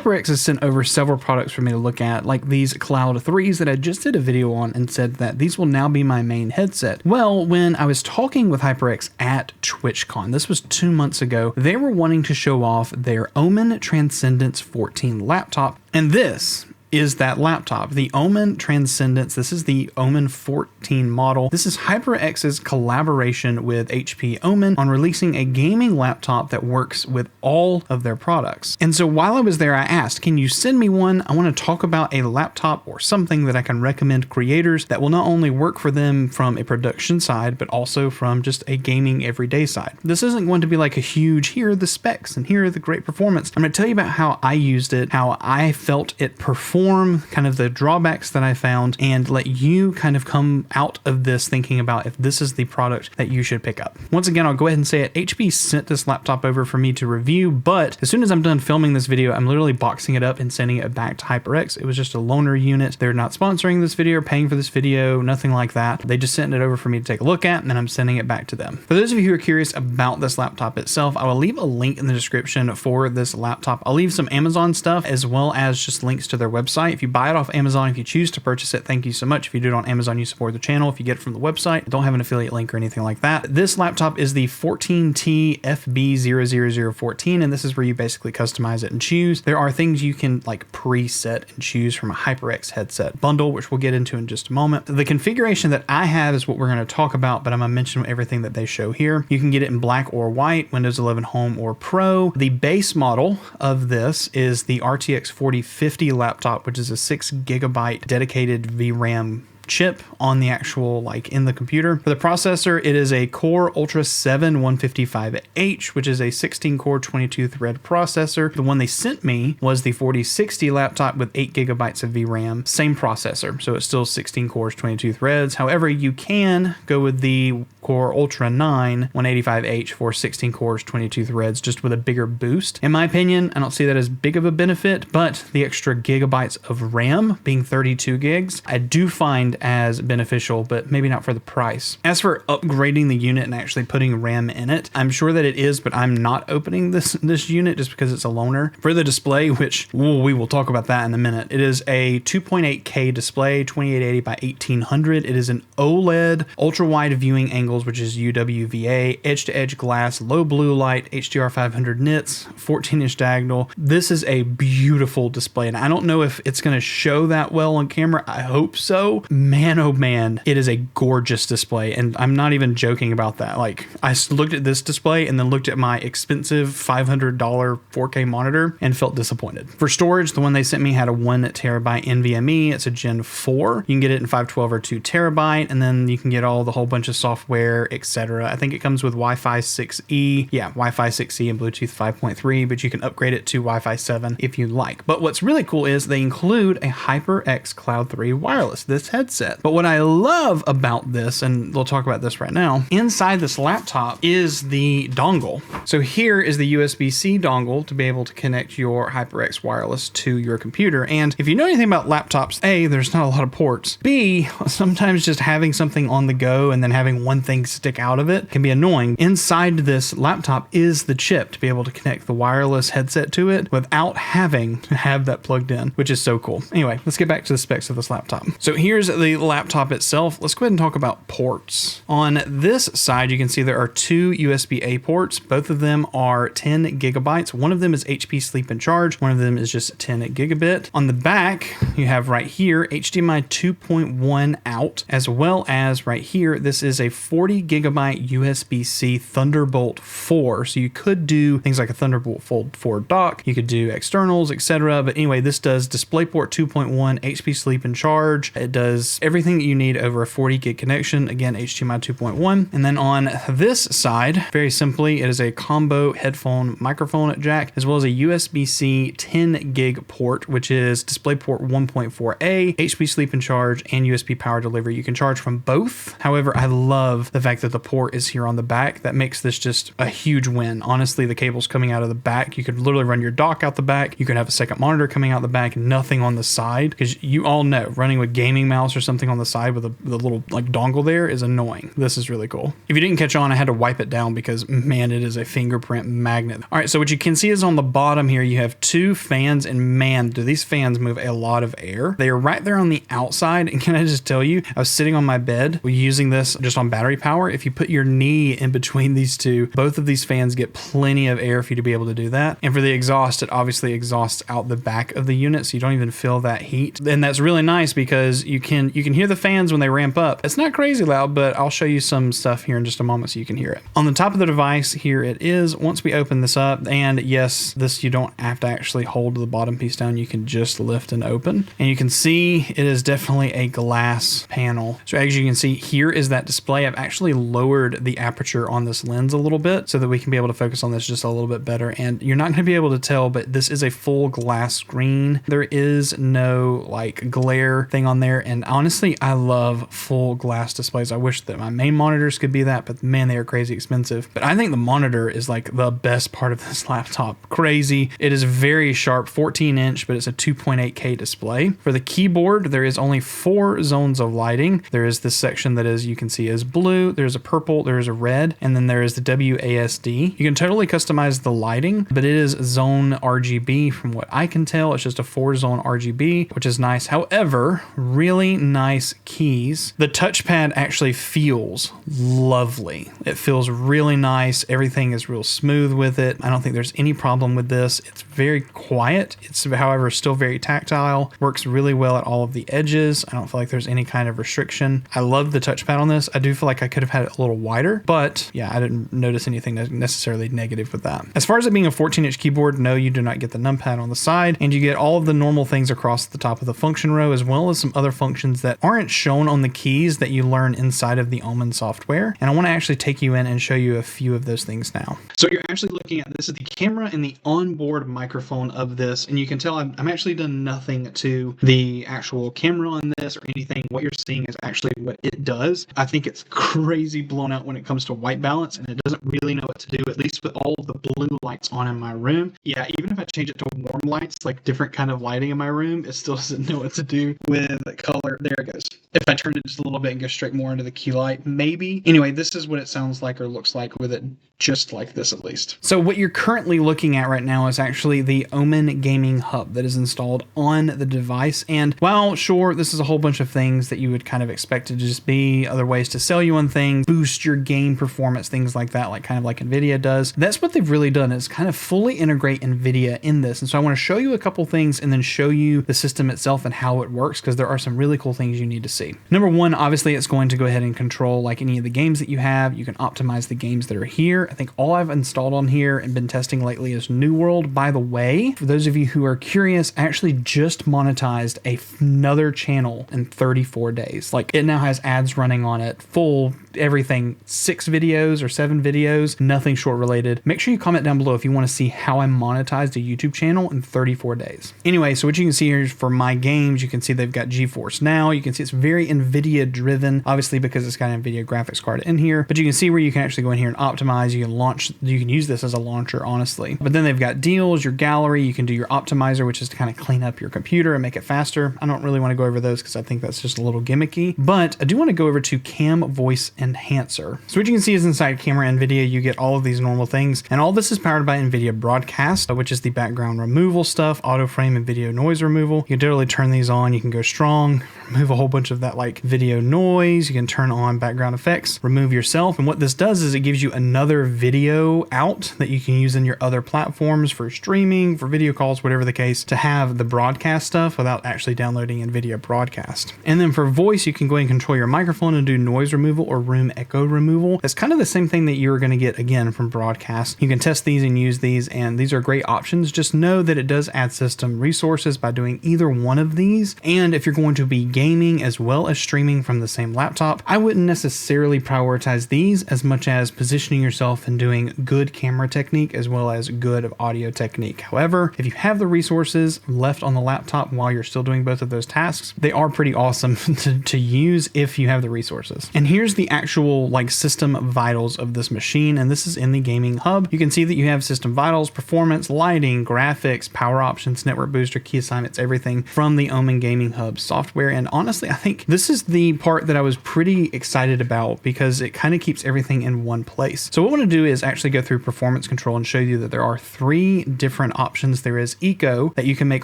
HyperX has sent over several products for me to look at, like these Cloud 3s that I just did a video on and said that these will now be my main headset. Well, when I was talking with HyperX at TwitchCon, this was 2 months ago, they were wanting to show off their Omen Transcend 14 laptop, and this is that laptop, the Omen Transcend. This is the Omen 14 model. This is HyperX's collaboration with HP Omen on releasing a gaming laptop that works with all of their products. And so while I was there, I asked, can you send me one? I want to talk about a laptop or something that I can recommend creators that will not only work for them from a production side, but also from just a gaming everyday side. This isn't going to be like a huge, here are the specs and here are the great performance. I'm going to tell you about how I used it, how I felt it performed, kind of the drawbacks that I found, and let you kind of come out of this thinking about if this is the product that you should pick up. Once again, I'll go ahead and say it. HP sent this laptop over for me to review, but as soon as I'm done filming this video, I'm literally boxing it up and sending it back to HyperX. It was just a loaner unit. They're not sponsoring this video or paying for this video, nothing like that. They just sent it over for me to take a look at, and then I'm sending it back to them. For those of you who are curious about this laptop itself, I will leave a link in the description for this laptop. I'll leave some Amazon stuff as well as just links to their website. If you buy it off Amazon, if you choose to purchase it, thank you so much. If you do it on Amazon, you support the channel. If you get it from the website, I don't have an affiliate link or anything like that. This laptop is the 14T FB00014, and this is where you basically customize it and choose. There are things you can like preset and choose from a HyperX headset bundle, which we'll get into in just a moment. The configuration that I have is what we're going to talk about, but I'm going to mention everything that they show here. You can get it in black or white, Windows 11 Home or Pro. The base model of this is the RTX 4050 laptop, which is a 6GB dedicated VRAM chip on the actual, like in the computer. For the processor, it is a Core Ultra 7 155H, which is a 16 core 22 thread processor. The one they sent me was the 4060 laptop with 8GB of VRAM, same processor. So it's still 16 cores, 22 threads. However, you can go with the Core Ultra 9 185H for 16 cores, 22 threads, just with a bigger boost. In my opinion, I don't see that as big of a benefit, but the extra gigabytes of RAM being 32 gigs, I do find as beneficial, but maybe not for the price. As for upgrading the unit and actually putting RAM in it, I'm sure that it is, but I'm not opening this unit just because it's a loaner. For the display, which we will talk about that in a minute, it is a 2.8K display, 2880 by 1800. It is an OLED, ultra wide viewing angles, which is UWVA, edge-to-edge glass, low blue light, HDR 500 nits, 14-inch diagonal. This is a beautiful display, and I don't know if it's going to show that well on camera. I hope so. Man, oh man, it is a gorgeous display, and I'm not even joking about that. Like, I looked at this display and then looked at my expensive $500 4K monitor and felt disappointed. For storage, the one they sent me had a 1 terabyte NVMe. It's a Gen 4. You can get it in 512 or 2 terabyte, and then you can get all the whole bunch of software, etc. I think it comes with Wi-Fi 6E. Yeah, Wi-Fi 6E and Bluetooth 5.3, but you can upgrade it to Wi-Fi 7 if you like. But what's really cool is they include a HyperX Cloud 3 wireless, this headset. But what I love about this, and we'll talk about this right now, inside this laptop is the dongle. So here is the USB-C dongle to be able to connect your HyperX wireless to your computer. And if you know anything about laptops, A, there's not a lot of ports. B, sometimes just having something on the go and then having one thing stick out of it can be annoying. Inside this laptop is the chip to be able to connect the wireless headset to it without having to have that plugged in, which is so cool. Anyway, let's get back to the specs of this laptop. So here's the laptop itself. Let's go ahead and talk about ports. On this side, you can see there are two USB-A ports. Both of them are 10 gigabytes. One of them is HP Sleep and Charge. One of them is just 10 gigabit. On the back, you have right here HDMI 2.1 out, as well as right here, this is a 40 gigabyte USB-C Thunderbolt 4. So you could do things like a Thunderbolt 4 dock. You could do externals, etc. But anyway, this does DisplayPort 2.1, HP Sleep and Charge. It does everything that you need over a 40 gig connection. Again, HDMI 2.1. And then on this side, very simply, it is a combo headphone microphone jack, as well as a USB-C 10 gig port, which is DisplayPort 1.4a, HP Sleep and Charge, and USB power delivery. You can charge from both. However, I love the fact that the port is here on the back, that makes this just a huge win. Honestly, the cable's coming out of the back. You could literally run your dock out the back. You could have a second monitor coming out the back, nothing on the side, because you all know running with gaming mouse or something on the side with a little like dongle there is annoying. This is really cool. If you didn't catch on, I had to wipe it down because man, it is a fingerprint magnet. All right, so what you can see is on the bottom here, you have two fans, and man, do these fans move a lot of air. They are right there on the outside, and can I just tell you, I was sitting on my bed using this just on battery power. If you put your knee in between these two, both of these fans get plenty of air for you to be able to do that. And for the exhaust, it obviously exhausts out the back of the unit, so you don't even feel that heat. And that's really nice because you can hear the fans when they ramp up. It's not crazy loud, but I'll show you some stuff here in just a moment so you can hear it. On the top of the device, here it is. Once we open this up, and yes, this you don't have to actually hold the bottom piece down. You can just lift and open. And you can see it is definitely a glass panel. So as you can see, here is that display. I've actually lowered the aperture on this lens a little bit so that we can be able to focus on this just a little bit better. And you're not going to be able to tell, but this is a full glass screen. There is no like glare thing on there. And honestly, I love full glass displays. I wish that my main monitors could be that, but man, they are crazy expensive. But I think the monitor is like the best part of this laptop. Crazy. It is very sharp, 14-inch, but it's a 2.8K display. For the keyboard, there is only 4 zones of lighting. There is this section that is, you can see, is blue. There's a purple, there's a red, and then there is the WASD. You can totally customize the lighting, but it is zone RGB from what I can tell. It's just a 4-zone RGB, which is nice. However, really nice keys. The touchpad actually feels lovely. It feels really nice. Everything is real smooth with it. I don't think there's any problem with this. It's very quiet. It's, however, still very tactile. Works really well at all of the edges. I don't feel like there's any kind of restriction. I love the touchpad on this. I do feel like I could have had it a little wider, but yeah, I didn't notice anything necessarily negative with that. As far as it being a 14-inch keyboard, no, you do not get the numpad on the side, and you get all of the normal things across the top of the function row, as well as some other functions that aren't shown on the keys that you learn inside of the Omen software. And I want to actually take you in and show you a few of those things now. So you're actually looking at, this is the camera and the onboard microphone of this, and you can tell I'm actually done nothing to the actual camera on this or anything. What you're seeing is actually what it does. I think it's crazy blown out when it comes to white balance, and it doesn't really know what to do, at least with all of the blue lights on in my room. Yeah, even if I change it to warm lights, like different kind of lighting in my room, it still doesn't know what to do with color. There it goes. If I turn it just a little bit and go straight more into the key light, maybe. Anyway, this is what it sounds like or looks like with it just like this, at least. So what you're currently looking at right now is actually the Omen gaming hub that is installed on the device. And while sure, this is a whole bunch of things that you would kind of expect to just be other ways to sell you on things, boost your game performance, things like that, like kind of like NVIDIA does. That's what they've really done, is kind of fully integrate NVIDIA in this. And so I want to show you a couple things and then show you the system itself and how it works, because there are some really cool things you need to see. Number one, obviously it's going to go ahead and control like any of the games that you have. You can optimize the games that are here. I think all I've installed on here and been testing lately is New World. By the way, for those of you who are curious, I actually just monetized another channel in 34 days. Like, it now has ads running on it, full everything, 6 videos or 7 videos, nothing short related. Make sure you comment down below if you want to see how I monetized a YouTube channel in 34 days. Anyway, so what you can see here is for my games, you can see they've got GeForce Now. You can see it's very NVIDIA driven, obviously because it's got an NVIDIA graphics card in here, but you can see where you can actually go in here and optimize. You can launch, you can use this as a launcher, honestly. But then they've got deals, your gallery, you can do your optimizer, which is to kind of clean up your computer and make it faster. I don't really want to go over those because I think that's just a little gimmicky, but I do want to go over to Cam Voice Enhancer. So what you can see is inside Camera NVIDIA, you get all of these normal things, and all this is powered by NVIDIA Broadcast, which is the background removal stuff, auto frame and video noise removal. You can totally turn these on. You can go strong, remove a whole bunch of that like video noise. You can turn on background effects, remove yourself. And what this does is it gives you another video out that you can use in your other platforms for streaming, for video calls, whatever the case, to have the broadcast stuff without actually downloading NVIDIA Broadcast. And then for voice, you can go ahead and control your microphone and do noise removal or room echo removal. It's kind of the same thing that you're going to get again from Broadcast. You can test these and use these, and these are great options. Just know that it does add system resources by doing either one of these. And if you're going to be gaming as well as streaming from the same laptop, I wouldn't necessarily prioritize these as much as positioning yourself and doing good camera technique as well as good audio technique. However, if you have the resources left on the laptop while you're still doing both of those tasks, they are pretty awesome to use if you have the resources. And here's the actual actual like system vitals of this machine, and this is in the gaming hub. You can see that you have system vitals, performance, lighting, graphics, power options, network booster, key assignments, everything from the Omen Gaming Hub software. And honestly, I think this is the part that I was pretty excited about because it kind of keeps everything in one place. So what I want to do is actually go through performance control and show you that there are 3 different options. There is Eco that you can make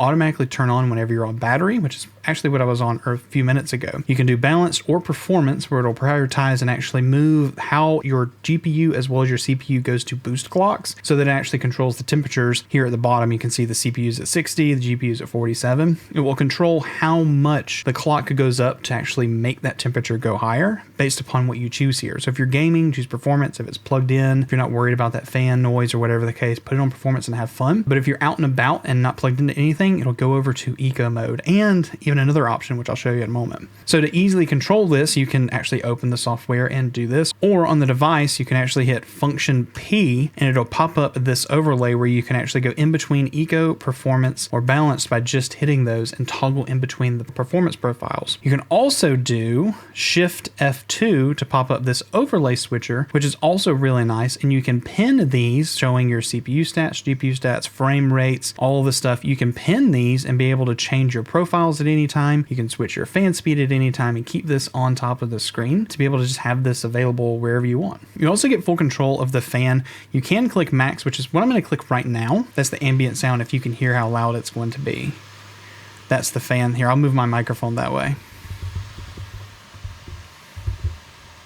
automatically turn on whenever you're on battery, which is actually what I was on a few minutes ago. You can do balanced or performance, where it'll prioritize and actually move how your GPU as well as your CPU goes to boost clocks, so that it actually controls the temperatures. Here at the bottom, you can see the CPU's at 60, the GPU's at 47. It will control how much the clock goes up to actually make that temperature go higher based upon what you choose here. So if you're gaming, choose performance. If it's plugged in, if you're not worried about that fan noise or whatever the case, put it on performance and have fun. But if you're out and about and not plugged into anything, it'll go over to eco mode, and even another option, which I'll show you in a moment. So to easily control this, you can actually open the software and do this, or on the device, you can actually hit function P and it'll pop up this overlay where you can actually go in between eco, performance, or balanced by just hitting those and toggle in between the performance profiles. You can also do Shift F2 to pop up this overlay switcher, which is also really nice, and you can pin these showing your CPU stats, GPU stats, frame rates, all of the stuff. You can pin these and be able to change your profiles at any time. You can switch your fan speed at any time and keep this on top of the screen to be able to just have this available wherever you want. You also get full control of the fan. You can click max, which is what I'm going to click right now. That's the ambient sound, if you can hear how loud it's going to be. That's the fan here. I'll move my microphone that way.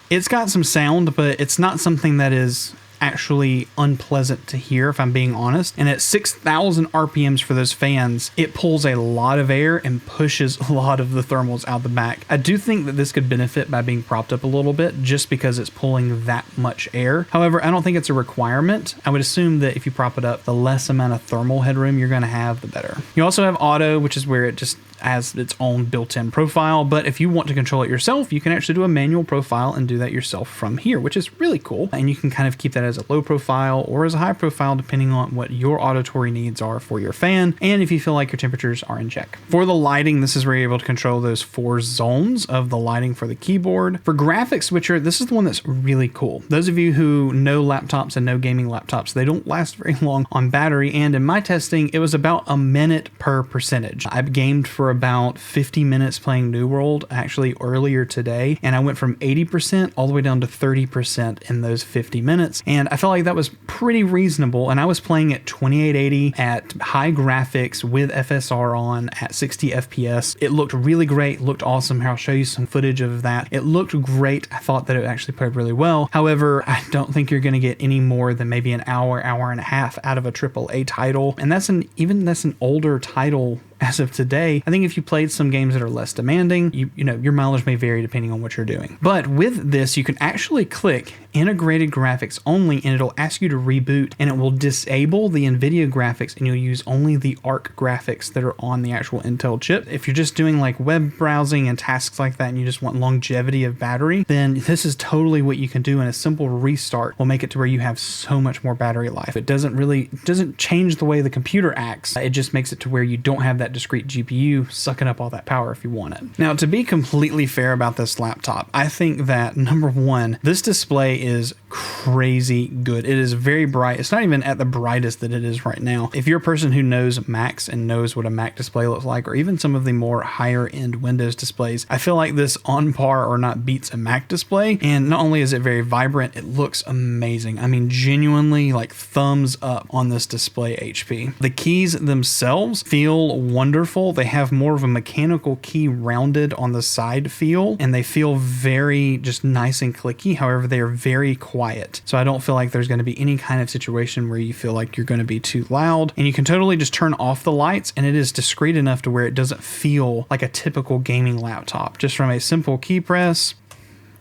It's got some sound, but it's not something that is actually unpleasant to hear, if I'm being honest. And at 6,000 RPMs for those fans, it pulls a lot of air and pushes a lot of the thermals out the back. I do think that this could benefit by being propped up a little bit just because it's pulling that much air. However, I don't think it's a requirement. I would assume that if you prop it up, the less amount of thermal headroom you're going to have, the better. You also have auto, which is where it just has its own built-in profile, but if you want to control it yourself, you can actually do a manual profile and do that yourself from here, which is really cool. And you can kind of keep that as a low profile or as a high profile, depending on what your auditory needs are for your fan, and if you feel like your temperatures are in check. For the lighting, this is where you're able to control those 4 zones of the lighting for the keyboard. For graphics switcher, this is the one that's really cool. Those of you who know laptops and know gaming laptops, they don't last very long on battery, and in my testing, it was about a minute per percentage. I've gamed for about 50 minutes playing New World actually earlier today, and I went from 80% all the way down to 30% in those 50 minutes, and I felt like that was pretty reasonable. And I was playing at 2880 at high graphics with FSR on at 60 FPS. It looked really great, looked awesome. I'll show you some footage of that. It looked great. I thought that it actually played really well. However, I don't think you're going to get any more than maybe an hour, hour and a half out of a AAA title, and that's an older title as of today. I think if you played some games that are less demanding, you know, your mileage may vary depending on what you're doing. But with this, you can actually click integrated graphics only, and it'll ask you to reboot, and it will disable the NVIDIA graphics, and you'll use only the ARC graphics that are on the actual Intel chip. If you're just doing like web browsing and tasks like that, and you just want longevity of battery, then this is totally what you can do, and a simple restart will make it to where you have so much more battery life. It doesn't change the way the computer acts. It just makes it to where you don't have that discrete GPU sucking up all that power if you want it. Now, to be completely fair about this laptop, I think that number one, this display is crazy good. It is very bright. It's not even at the brightest that it is right now. If you're a person who knows Macs and knows what a Mac display looks like, or even some of the more higher end Windows displays, I feel like this on par or not beats a Mac display. And not only is it very vibrant, it looks amazing. I mean, genuinely like thumbs up on this display HP. The keys themselves feel wonderful. They have more of a mechanical key rounded on the side feel, and they feel very just nice and clicky. However, they are very quiet. So I don't feel like there's going to be any kind of situation where you feel like you're going to be too loud, and you can totally just turn off the lights, and it is discreet enough to where it doesn't feel like a typical gaming laptop. Just from a simple key press,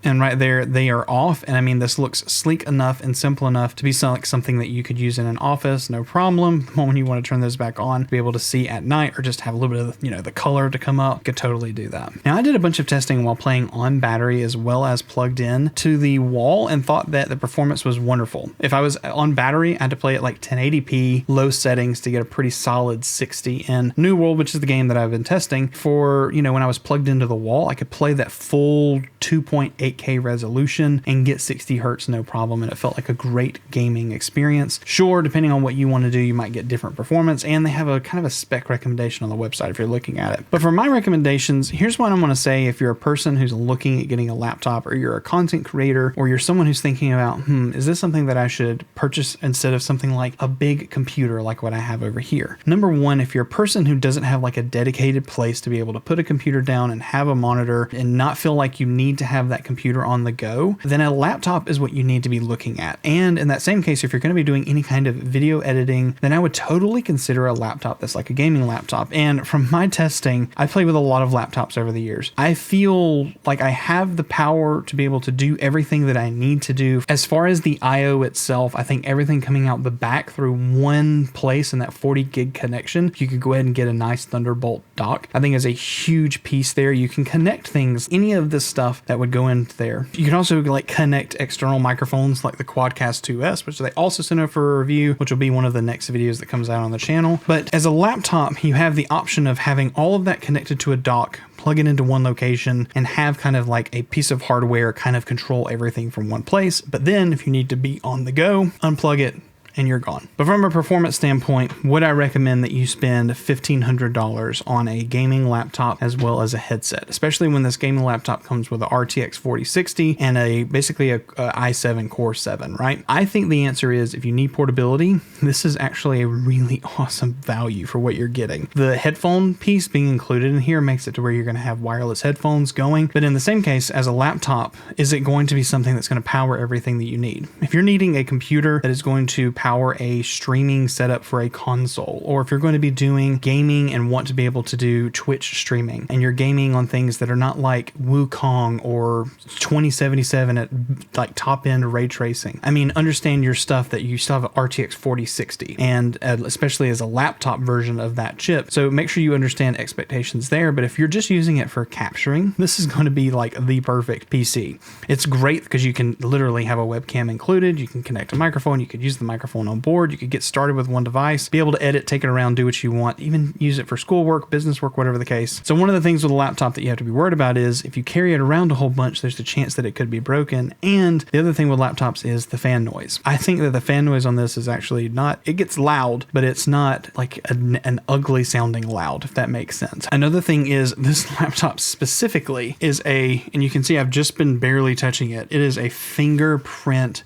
and right there, they are off. And I mean, this looks sleek enough and simple enough to be like something that you could use in an office, no problem. The moment you want to turn those back on, be able to see at night, or just have a little bit of, you know, the color to come up, you could totally do that. Now, I did a bunch of testing while playing on battery as well as plugged in to the wall, and thought that the performance was wonderful. If I was on battery, I had to play at like 1080p, low settings to get a pretty solid 60. In New World, which is the game that I've been testing for, you know, when I was plugged into the wall, I could play that full 2.8 8K resolution and get 60 hertz no problem, and it felt like a great gaming experience. Sure, depending on what you want to do, you might get different performance, and they have a kind of a spec recommendation on the website if you're looking at it. But for my recommendations, here's what I'm going to say. If you're a person who's looking at getting a laptop, or you're a content creator, or you're someone who's thinking about, is this something that I should purchase instead of something like a big computer like what I have over here? Number one, if you're a person who doesn't have like a dedicated place to be able to put a computer down and have a monitor and not feel like you need to have that computer on the go, then a laptop is what you need to be looking at. And in that same case, if you're going to be doing any kind of video editing, then I would totally consider a laptop that's like a gaming laptop. And from my testing, I played with a lot of laptops over the years. I feel like I have the power to be able to do everything that I need to do. As far as the IO itself, I think everything coming out the back through one place in that 40 gig connection, you could go ahead and get a nice Thunderbolt dock. I think is a huge piece there. You can connect things, any of this stuff that would go in there. You can also like connect external microphones like the Quadcast 2S, which they also sent out for a review, which will be one of the next videos that comes out on the channel. But as a laptop, you have the option of having all of that connected to a dock, plug it into one location, and have kind of like a piece of hardware kind of control everything from one place. But then if you need to be on the go, unplug it, and you're gone. But from a performance standpoint, would I recommend that you spend $1,500 on a gaming laptop as well as a headset, especially when this gaming laptop comes with a RTX 4060 and basically a i7 Core 7, right? I think the answer is, if you need portability, this is actually a really awesome value for what you're getting. The headphone piece being included in here makes it to where you're going to have wireless headphones going. But in the same case, as a laptop, is it going to be something that's going to power everything that you need? If you're needing a computer that is going to power a streaming setup for a console, or if you're going to be doing gaming and want to be able to do Twitch streaming, and you're gaming on things that are not like Wukong or 2077 at like top end ray tracing, I mean, understand your stuff that you still have an RTX 4060, and especially as a laptop version of that chip. So make sure you understand expectations there. But if you're just using it for capturing, this is going to be like the perfect PC. It's great because you can literally have a webcam included. You can connect a microphone. You could use the microphone on board. You could get started with one device, be able to edit, take it around, do what you want, even use it for schoolwork, business work, whatever the case. So one of the things with a laptop that you have to be worried about is if you carry it around a whole bunch, there's the chance that it could be broken. And the other thing with laptops is the fan noise. I think that the fan noise on this is actually not, it gets loud, but it's not like an ugly sounding loud, if that makes sense. Another thing is this laptop specifically is and you can see I've just been barely touching it. It is a fingerprint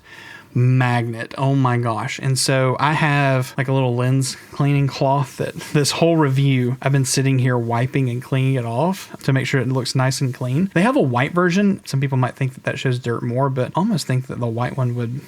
magnet. Oh my gosh. And so I have like a little lens cleaning cloth that this whole review I've been sitting here wiping and cleaning it off to make sure it looks nice and clean. They have a white version. Some people might think that shows dirt more, but I almost think that the white one would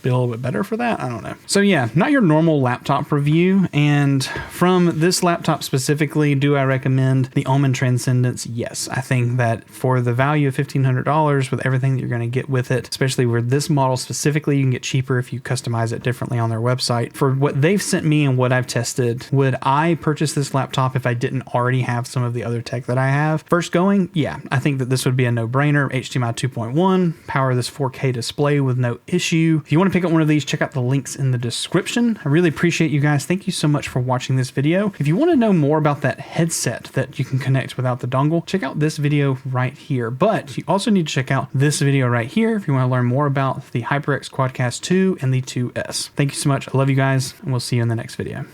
be a little bit better for that. I don't know. So yeah, not your normal laptop review. And from this laptop specifically, do I recommend the Omen Transcend? Yes. I think that for the value of $1,500 with everything that you're going to get with it, especially with this model specifically, you can get cheaper if you customize it differently on their website. For what they've sent me and what I've tested, would I purchase this laptop if I didn't already have some of the other tech that I have? First going, yeah, I think that this would be a no-brainer. HDMI 2.1, power this 4K display with no issue. If you want to pick up one of these, check out the links in the description. I really appreciate you guys. Thank you so much for watching this video. If you want to know more about that headset that you can connect without the dongle, check out this video right here. But you also need to check out this video right here if you want to learn more about the HyperX Quadcast 2 and the 2S. Thank you so much. I love you guys, and we'll see you in the next video.